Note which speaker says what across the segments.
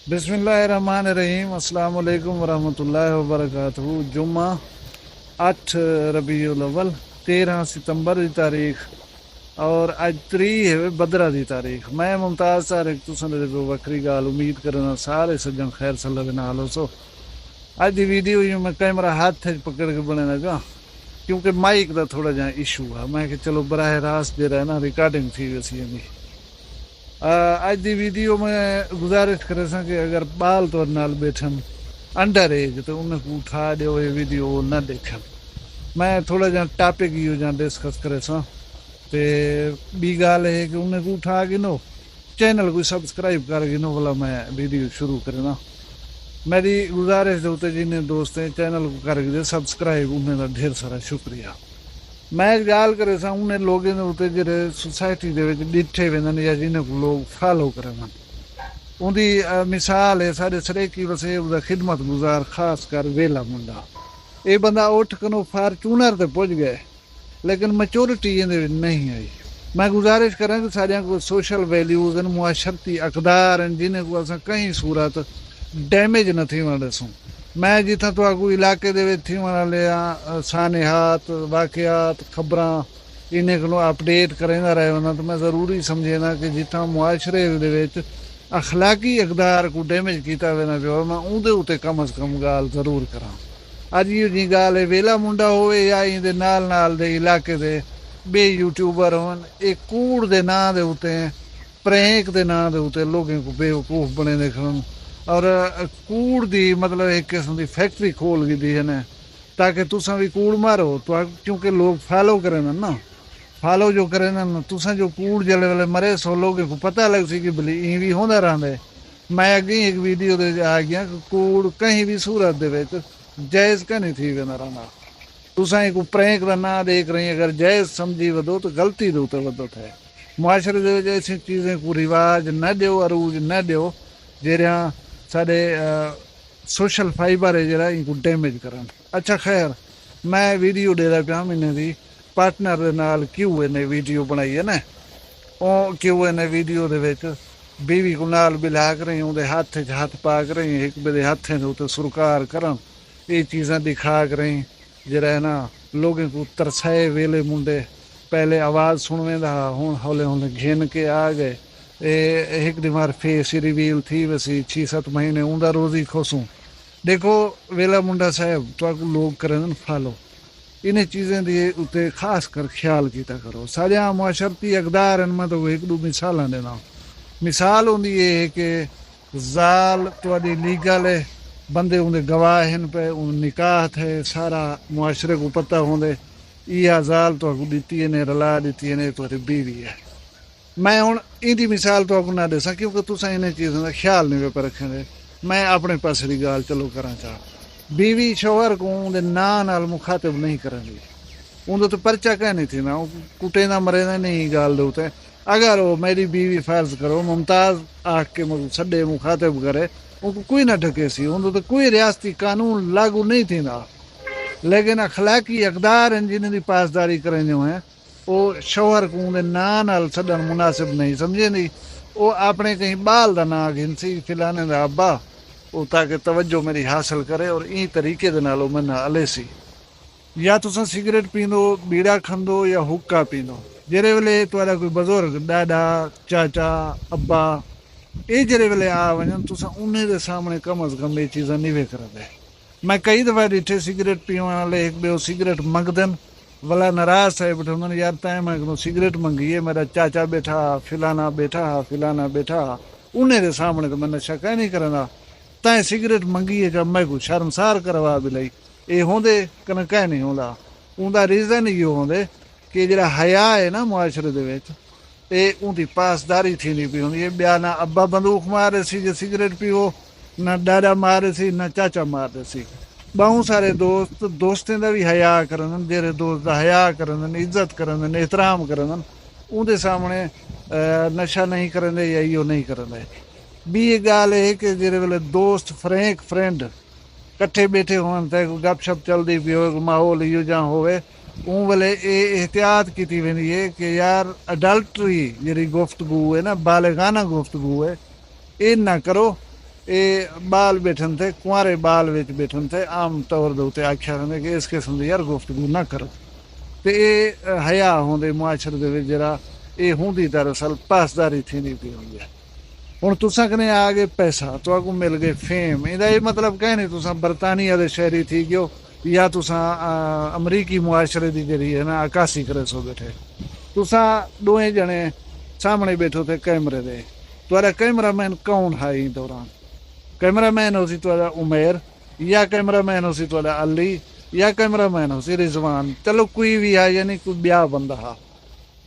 Speaker 1: बिस्मिल्लाहिर्रहमानिर्रहीम अस्सलाम वालेकुम वरहमतुल्लाहि वबरकातुहू। जुम्मा 8 रबीउल अव्वल 13 सितंबर की तारीख और अज 3 है बदरा की तारीख। मैं मुमताज़ तारिक तुसां दे वक्री गाल उम्मीद करना सारे सज्जन खैर सल्ला दे नाल हो। सो अज की वीडियो ही मैं कैमरा हाथ च पकड़ के बने लगा क्योंकि माइक का थोड़ा जहा इशू है। मैं कि चलो बराह रास्त जो है ना रिकॉर्डिंग थी वैसी अभी अज की वीडियो में गुजारिश करे कि अगर बाल तो नाल बैठन अंडर एज तो उन्हें उठा दो ये वीडियो न देखन। मैं थोड़ा जहा टॉपिक यो जहा डिस्कस करे ते बी गाल है कि उन्हें को उठा गिनो चैनल को सब्सक्राइब कर गिनो वाला मैं वीडियो शुरू करना। मेरी गुजारिश दे उत्ते जिन्हें दोस्त हैं चैनल को कर सब्सक्राइब उन्हें का ढेर सारा शुक्रिया। मैं गाल करे उन्हें लोगों के उत्ते जो सोसाइटी के डिठे वेंदन या जिन्हें को लोग फॉलो करन उनकी मिसाल है साढ़े सरेकी वसे उसका खिदमत गुजार खास कर वेला मुंडा। ये बंदा उठ कनो फार्चूनर ते पुज गए लेकिन मैच्योरिटी ये नहीं आई। मैं गुजारिश करा कि सारिया को सोशल वैल्यूज मुआशरती अकदार जिन्हें को अस कहीं सूरत डैमेज न थी ॾसूं। मैं जिथा तो आगू इलाके दे थी वाले सानिहात वाकयात खबर इन्हें को अपडेट करेंदा रहे वना तो मैं ज़रूरी समझेना कि जिथा मुआशरे दे अखलाकी अकदार को डैमेज किया वेंदा पियो मैं उहदे उत्ते कम अज़ कम गाल ज़रूर करा। अज इहो जी गाल है वेला मुंडा होवे या इंदे नाल नाल दे इलाके दे बे यूट्यूबर होन ये कूड़ दे नां दे उत्ते प्रैंक दे नां दे उत्ते लोगों को बेवकूफ़ बने देखन और कूड़ दी मतलब एक किस्म की फैक्ट्री खोल दी है ना ताकि तुसा भी कूड़ मारो तो क्योंकि लोग फॉलो करें ना फॉलो जो करें ना तुसा जो कूड़ जले वाले मरे सो लोगों को पता लग सी कि भली ई भी होंदा रहा। मैं अगे एक वीडियो दे आ गया कि कूड़ कहीं भी सूरत दे जायज़ कहीं थी वेंदा रहंदा। तुसा एक प्रैंक का ना देख रही अगर जायज़ समझी वधो तो गलती दे उत्ते वधो थे। मुआशरे दे ऐसी चीज़ें को रिवाज न दो अरूज न दो जरिया साढ़े सोशल फाइबर है जरा इनको डैमेज करन। अच्छा खैर मैं वीडियो देता पाया मैंने दी पार्टनर दे नाल क्यों इन्हें वीडियो बनाई है ना ओ क्यों इन्हें वीडियो दे विच बीवी को नाल बिला कर रही उहदे हाथ च हाथ पा कर रही एक बे हाथें दे उत्ते सुरकार करन ये चीज़ां दिखा कर रही जरा है ना लोगों को तरसाए वेले मुंडे पहले आवाज़ सुन वेंदा हुण हौले हौले घिन के आ गए। एक दिमार फेस रिवील थी वैसी 6-7 महीने उनका रोज़ी खोसूं। देखो वेला मुंडा साहब तो लोग करें फॉलो इन्हें चीज़ें दी उत्ते खास कर ख्याल किया करो। सारिया मुआशरती अकदार मैं तो एक दो मिसाल देना। मिसाल होंगी है कि जाल थोड़ी लीगल है बंदे उन्हें गवाह हैं पे उन निकाह थे सारा मुआशरे को पता होंगे यह जाल तो दी ने रला दी ने तो बीवी है। मैं हूँ इंदी मिसाल तो आपको ना दसा क्योंकि तुसा इन्हें चीज़ों का ख्याल नहीं पे रखेंगे। मैं अपने पास की गाल चलो करा चाह बीवी शोहर को उनके नाल मुखातिब नहीं करेंगी उन तो पर्चा कह नहीं थी ना कुटे ना मरे ना नहीं गाल दे उते अगर वो मेरी बीवी फर्ज करो मुमताज़ आख के सडे मुखातिब करे उनको कोई ना ढके सी उन तो कोई रियासती कानून लागू नहीं थी ना लेकिन अखलाकी अकदार जिन्हें की पासदारी करें जो है वो शोहर को उनके नाल सदन मुनासिब नहीं समझे नहीं वो अपने कहीं बाल का ना घिनसी फिलाने का अब्बा वो ताकि तवज्जो मेरी हासिल करे और ई तरीके दे नाल मैं हले सी। या तुसा सिगरेट पींदो बीड़ा खंदो या हुक्का पींदो जेरे वेले तुहारा कोई बुजुर्ग डाडा चाचा अब्बा ये जेरे वेले आ वजन तुसा उन्हें दे सामने कम अज कम ये चीज़ां नहीं वे करदे। मैं कई दफ़ा डिठे सिगरेट पीने वाले एक बे सिगरेट मंगदन वाला नाराज साहब बैठे यार तय मैं सिगरेट मंगी है मेरा चाचा बैठा फिलाना बैठा उन्हें दे सामने तो मैं नशा कह नहीं करना तय सिगरेट मंगी है जब मैं को शर्मसार करवा भी लाई ये होंदे कन कह नहीं होंदा उनका रीज़न इहो होंदे कि जरा हया है ना मुआशरे दे विच ये उनकी पासदारी थी नहीं पी होंदी ब्या ना अब्बा बंदूक मारे सी जे सिगरेट पीओ ना डाडा मारे सी ना चाचा मारते सी। बहुत सारे दोस्तें का भी हया करन जेरे दोस्त का हया करन इज्जत करन एहतराम करन उनके सामने नशा नहीं करेंगे या इो नहीं करेंगे। भी ये गाल है कि जेरे वेले दोस्त फ्रैंक फ्रेंड कट्ठे बैठे होन ते गपशप चलती पी हो माहौल इो जहाँ होवे उन वेले ये एहतियात की वेंदी है कि यार अडल्टरी जी गुफ्तगू है ना बालिगाना गुफ्तगू है ये ना करो ਇਹ ਬਾਲ ਬੈਠਣ ਤੇ ਕੁਆਰੇ ਬਾਲ ਵਿੱਚ ਬੈਠਣ ਤੇ ਆਮ ਤੌਰ ਦੇ ਉੱਤੇ ਆਖਿਆ ਜਾਂਦਾ ਕਿ ਇਸ ਕਿਸਮ ਦੀ ਯਾਰ ਗੁਫ਼ਤਗੂ ਨਾ ਕਰੋ। ਤੇ ਇਹ ਹਯਾ ਹੁੰਦੇ ਮੁਆਸ਼ਰੇ ਦੇ ਵਿੱਚ ਜਿਹੜਾ ਇਹ ਹੁੰਦੀ ਦਰਅਸਲ ਪਾਸਦਾਰੀ ਥੀਂਦੀ ਪਈ ਹੁੰਦੀ ਹੈ। ਹੁਣ तुसां कने आ गए पैसा, तुहाकू मिल गए फेम, ਇਹਦਾ ਇਹ ਮਤਲਬ ਕਹੇ ਨਹੀਂ तुसां बरतानिया ਦੇ शहरी थी गयो या तुसां अमरीकी मुआशरे ਦੀ ਜਿਹੜੀ है ना अक्कासी करे सो बैठे। तुसां दोवें जने सामने बैठो थे कैमरे दे, तुहारा कैमरामैन कौन है इस दौरान? कैमरामैन हो सी तुहारा उमेर, या कैमरामैन हो सी तुहारा अली, या कैमरामैन हो सी रिजवान। चलो कोई भी है यानी कोई ब्याह बंदा हा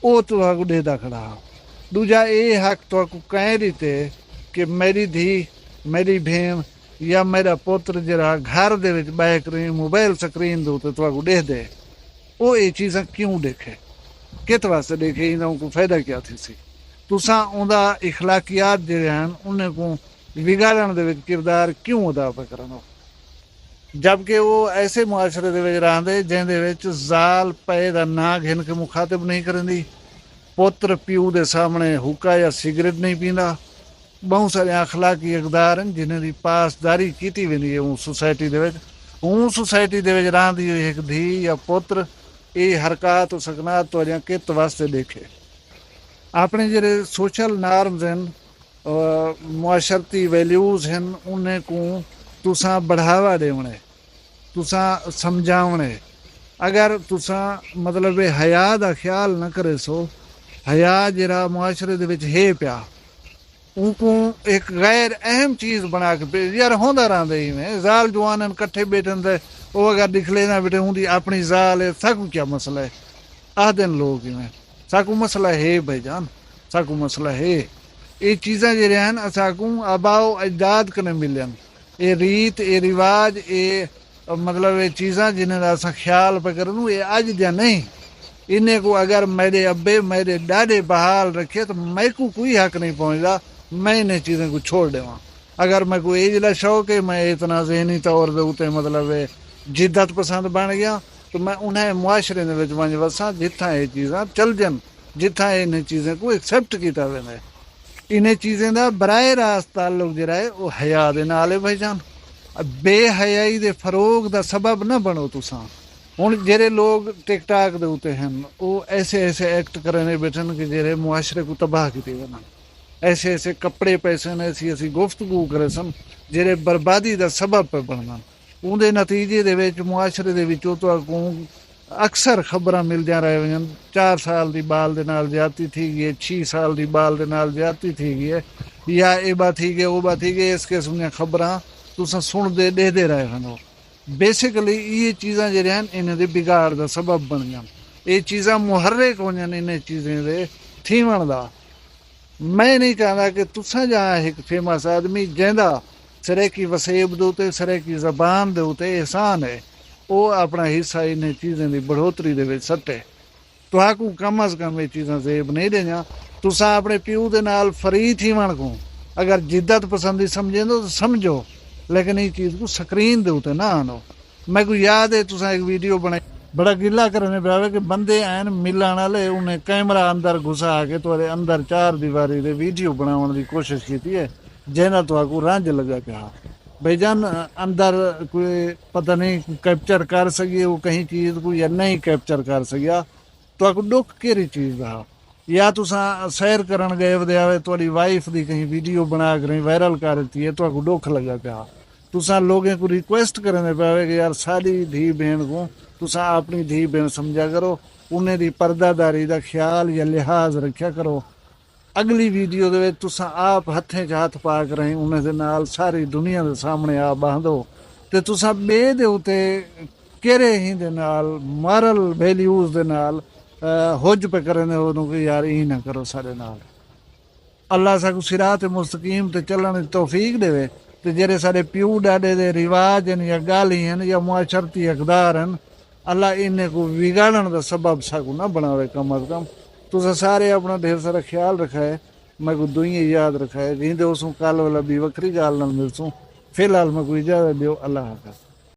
Speaker 1: वो तुहाकू देदा खड़ा हा। दूजा ये हक तुहाकू कह दिते कि मेरी धी मेरी भेण या मेरा पुत्र जरा घर दे विच बैठ रही मोबाइल स्क्रीन दे उत्ते तुहाकू देख दे, वो ये चीज़ां क्यों देखे, कित वास्ते देखे, इन्हां को फायदा क्या थी सी? तुसां उहदा इखलाकियात जिहड़े हन उन्हें को बिगाड़न दे विच किरदार क्यों अदा पे करन? जबकि वो ऐसे मुआशरे दे विच रहंदे जिहदे विच ज़ाल पै दा नां घिन के मुखातिब नहीं करंदी, पुत्र प्यू के सामने हुक्का या सिगरेट नहीं पींदा। बहुत सारे अखलाकी इकदार हैं जिन्हें की पासदारी की वेंदी है उस सोसाइटी दे विच। उस सोसाइटी दे विच रहंदी एक धी या पुत्र ये हरकत सकनात तो कित वास्ते देखे। अपने जेह्ड़े सोशल नॉर्म्स हैं मुआशरती वैल्यूज़ हैं उन्हें को तुसां बढ़ावा देवणे, तुसां समझावणे। अगर तुसां मतलब हया का ख्याल न करे सो, हया जरा मुआशरे दे विच है पिया उनको एक गैर अहम चीज़ बना के यार होंदा रहिंदा इवें ज़ाल जवान कट्ठे बैठन ते वो अगर दिखले ना बेटे हुंदी अपनी ज़ाल है, साकू क्या मसला है? आखदे न लोग इवें, साकू मसला है भाईजान, साकू मसला है। ये चीज़ां जेह्ड़ियां हन असाकू आबाओ अजदाद कन्नै मिलन, ये रीत ये रिवाज ये मतलब ये चीज़ां जिन्हें दा असां ख्याल पे करन ये अज दियां नहीं। इन्हें को अगर मेरे अब्बे मेरे डाडे बहाल रखे तो मैं को कोई हक नहीं पहुँचता मैं इन्हें चीज़ों को छोड़ देवा। अगर मैं कोई जिला शौक है मैं इतना ज़हनी तौर पर उत्ते मतलब जिद्दत पसंद बन गया तो मैं उन्हें मुआशरे दे विच वंज वसा जिथा ये चीज़ां चल जन, जिथा इन्हें चीज़ें को एक्सेप्ट किया वेंदा। इन्हें चीज़ें का बराह रास्त ताल्लुक जिहड़ा है वो हया दे नाल है भाईजान। बेहयाई दे फरोग का सबब न बनो तुसां। हुण जेह्ड़े लोग टिकटाक दे उत्ते हैं वो ऐसे ऐसे एक्ट करने बैठन कि जेह्ड़े मुआशरे को तबाह कीते वञन, ऐसे ऐसे कपड़े पैसे ने ऐसी ऐसी गुफ्तगू करे सन जेह्ड़े बर्बादी का सबब पे बनन। उहदे नतीजे दे विच मुआशरे दे विचों तुहानूं अक्सर खबरां मिलदियां रह वञन 4 साल दी बाल दे नाल ज्यादती थी गई है, 6 साल दी बाल दे नाल ज्यादती थी गई है, या ए बात थी गई वो बात थी गई, इस किस्म दी खबरां तुसां सुणदे देदे रहे वञो। बेसिकली ये चीज़ां जेह्ड़ियां हन इन्हां दे बिगाड़ दा सबब बन जान, ये चीज़ां मुहर्रिक हो जान इन्हें चीज़ें दे थीवण दा। मैं नहीं कहता कि तुसां जां एक फेमस आदमी जिंदा सरेकी वसेब दे उत्ते सरेकी ज़बान दे उत्ते एहसान है वो अपना हिस्सा इन्हें चीज़ें की बढ़ोतरी दे विच सट्टे। तुहाकू कम अज़ कम ये चीज़ां ज़ेब नहीं देनियां। तुसां अपने प्यू दे नाल फरी थीवण को अगर जिद्दत पसंदी समझेंदो तो समझो, लेकिन ये चीज़ को स्क्रीन दे उत्ते ना आनो। मैं को याद है तुसां एक वीडियो बनाई बड़ा गिला करने पावे कि बंदे आन मिलन वाले उन्हें कैमरा अंदर घुसा के तुहारे अंदर 4 दीवारी दे वीडियो बनाने की कोशिश की है जिन्हें तुहाकू रंज लगा पिया। भाईजान अंदर कोई पता नहीं कैप्चर कर सकिए वो कहीं चीज़ को या नहीं कैप्चर कर सकिया तुहाकू दुख केरी चीज़ का, या तुसां सैर करन गए वदे तुहाडी वाइफ दी कहीं वीडियो बना कर वायरल कर दी है तुहाकू दुख लगा पिया। तुसां लोगों को रिक्वेस्ट करने पावे कि यार सारी धी भेण को तुसां अपनी धी भेण समझा करो, उन्हें दी पर्दादारी का ख्याल या लिहाज रखा करो। अगली वीडियो दे विच तुसां आप हत्थें च हत्थ पा के रही उन्हें दे नाल सारी दुनिया के सामने आ बांधो ते तुसां बे दे उते केरे ही दे नाल मॉरल वैल्यूज़ दे नाल हुज पे करने हो कि यार ई ना करो सारे नाल। अल्लाह साकू सिरात मुस्तकीम ते चलण दी तौफीक देवे ते जेरे सारे प्यू डाडे दे रिवाज हैं या गाली हैं या मुआशरती अकदार हैं अल्लाह इन्हें को बिगाड़न का सबब साकू ना बनावे। कम अज़ कम तुसां सारे अपना ढेर सारा ख्याल रखा है, मैं को दुइयां याद रखा है जींदे उसू कल वाला भी वक्री गाल नाल मिलसूं। फिलहाल मैं को इजाज़त दियो, अल्लाह हाफ़िज़।